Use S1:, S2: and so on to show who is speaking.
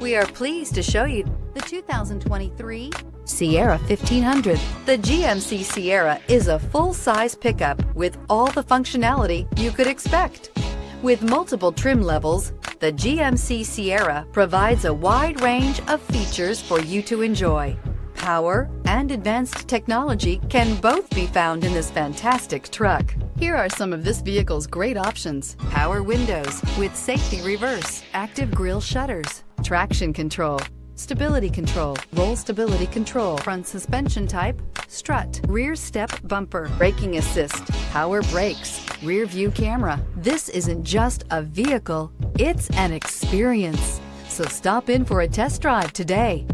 S1: We are pleased to show you the 2023 Sierra 1500. The GMC Sierra is a full-size pickup with all the functionality you could expect. With multiple trim levels, the GMC Sierra provides a wide range of features for you to enjoy. Power and advanced technology can both be found in this fantastic truck. Here are some of this vehicle's great options: power windows with safety reverse, active grille shutters, traction control, stability control, roll stability control, front suspension type, strut, rear step bumper, braking assist, power brakes, rear view camera. This isn't just a vehicle, it's an experience. So stop in for a test drive today.